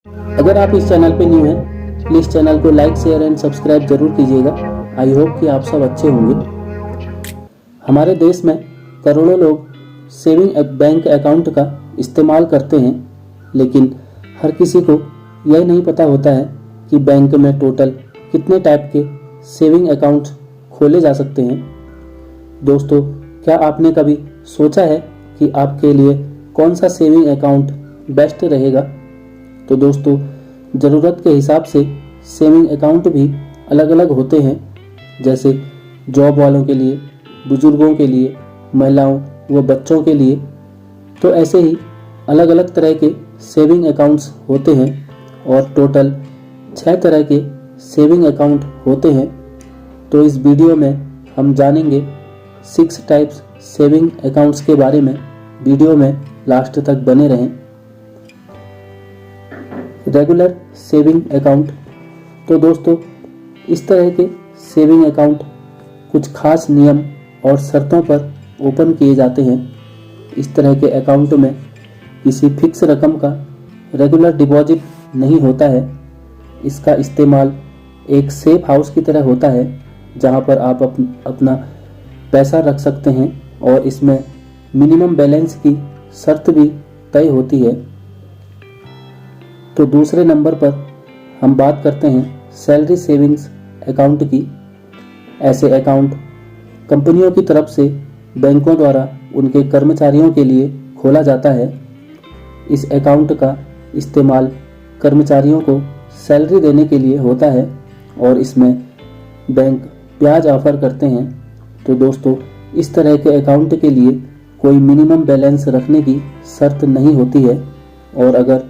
अगर आप इस चैनल पे न्यू हैं, प्लीज़ चैनल को लाइक, शेयर एंड सब्सक्राइब जरूर कीजिएगा। आई होप कि आप सब अच्छे होंगे। हमारे देश में करोड़ों लोग सेविंग बैंक अकाउंट का इस्तेमाल करते हैं, लेकिन हर किसी को यह नहीं पता होता है कि बैंक में टोटल कितने टाइप के सेविंग अकाउंट खोले जा सकते हैं। दोस्तों, क्या आपने कभी सोचा है कि आपके लिए कौन सा सेविंग अकाउंट बेस्ट रहेगा? तो दोस्तों, ज़रूरत के हिसाब से सेविंग अकाउंट भी अलग अलग होते हैं, जैसे जॉब वालों के लिए, बुजुर्गों के लिए, महिलाओं व बच्चों के लिए। तो ऐसे ही अलग अलग तरह के सेविंग अकाउंट्स होते हैं और टोटल 6 तरह के सेविंग अकाउंट होते हैं। तो इस वीडियो में हम जानेंगे 6 टाइप्स सेविंग अकाउंट्स के बारे में। वीडियो में लास्ट तक बने रहें। Regular saving account. तो दोस्तों, इस तरह के सेविंग अकाउंट कुछ खास नियम और शर्तों पर ओपन किए जाते हैं। इस तरह के अकाउंट में किसी फिक्स रकम का रेगुलर डिपॉजिट नहीं होता है। इसका इस्तेमाल एक सेफ हाउस की तरह होता है, जहां पर आप अपना पैसा रख सकते हैं और इसमें मिनिमम बैलेंस की शर्त भी तय होती है। तो दूसरे नंबर पर हम बात करते हैं सैलरी सेविंग्स अकाउंट की। ऐसे अकाउंट कंपनियों की तरफ से बैंकों द्वारा उनके कर्मचारियों के लिए खोला जाता है। इस अकाउंट का इस्तेमाल कर्मचारियों को सैलरी देने के लिए होता है और इसमें बैंक ब्याज ऑफर करते हैं। तो दोस्तों, इस तरह के अकाउंट के लिए कोई मिनिमम बैलेंस रखने की शर्त नहीं होती है और अगर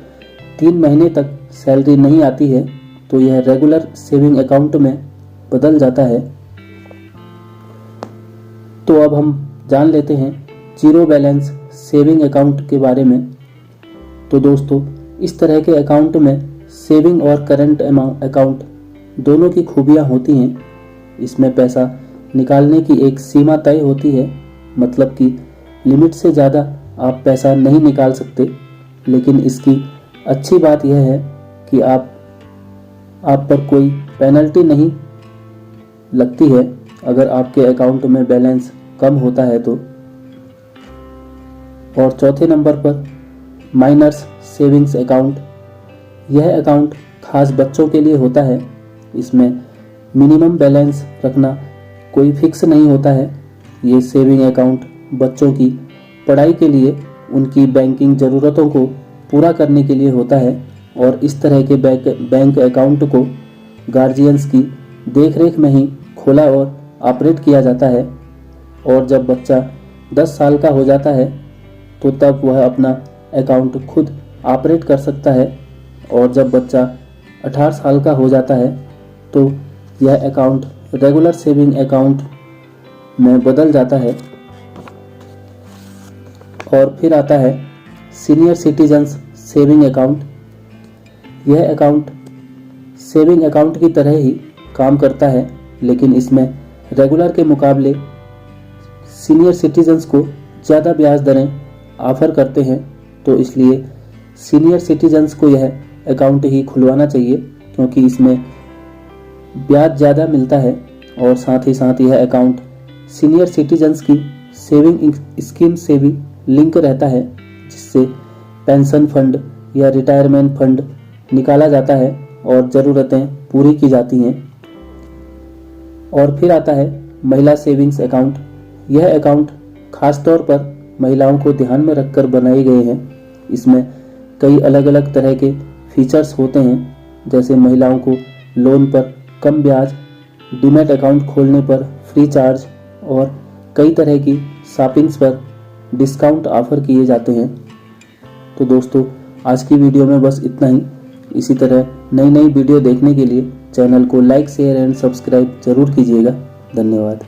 3 महीने तक सैलरी नहीं आती है तो यह रेगुलर सेविंग अकाउंट में बदल जाता है। तो अब हम जान लेते हैं जीरो बैलेंस सेविंग अकाउंट के बारे में। तो दोस्तों, इस तरह के अकाउंट में सेविंग और करंट अकाउंट दोनों की खूबियां होती हैं। इसमें पैसा निकालने की एक सीमा तय होती है, मतलब कि लिमिट से ज़्यादा आप पैसा नहीं निकाल सकते। लेकिन इसकी अच्छी बात यह है कि आप पर कोई पेनल्टी नहीं लगती है अगर आपके अकाउंट में बैलेंस कम होता है तो। और चौथे नंबर पर माइनर्स सेविंग्स अकाउंट। यह अकाउंट खास बच्चों के लिए होता है। इसमें मिनिमम बैलेंस रखना कोई फिक्स नहीं होता है। ये सेविंग अकाउंट बच्चों की पढ़ाई के लिए उनकी बैंकिंग ज़रूरतों को पूरा करने के लिए होता है और इस तरह के बैंक अकाउंट को गार्जियंस की देखरेख में ही खोला और ऑपरेट किया जाता है। और जब बच्चा 10 साल का हो जाता है तो तब वह अपना अकाउंट खुद ऑपरेट कर सकता है और जब बच्चा 18 साल का हो जाता है तो यह अकाउंट रेगुलर सेविंग अकाउंट में बदल जाता है। और फिर आता है सीनियर सिटीजन्स सेविंग अकाउंट। यह अकाउंट सेविंग अकाउंट की तरह ही काम करता है, लेकिन इसमें रेगुलर के मुकाबले सीनियर सिटीजन्स को ज़्यादा ब्याज दरें ऑफर करते हैं। तो इसलिए सीनियर सिटीजन्स को यह अकाउंट ही खुलवाना चाहिए, क्योंकि इसमें ब्याज ज़्यादा मिलता है और साथ ही साथ यह अकाउंट सीनियर सिटीजन्स की सेविंग स्कीम से भी लिंक रहता है, जिससे पेंशन फंड या रिटायरमेंट फंड निकाला जाता है और ज़रूरतें पूरी की जाती हैं। और फिर आता है महिला सेविंग्स अकाउंट। यह अकाउंट खास तौर पर महिलाओं को ध्यान में रखकर बनाए गए हैं। इसमें कई अलग अलग तरह के फीचर्स होते हैं, जैसे महिलाओं को लोन पर कम ब्याज, डीमैट अकाउंट खोलने पर फ्री चार्ज और कई तरह की शॉपिंग्स पर डिस्काउंट ऑफर किए जाते हैं। तो दोस्तों, आज की वीडियो में बस इतना ही। इसी तरह नई नई वीडियो देखने के लिए चैनल को लाइक, शेयर एंड सब्सक्राइब जरूर कीजिएगा। धन्यवाद।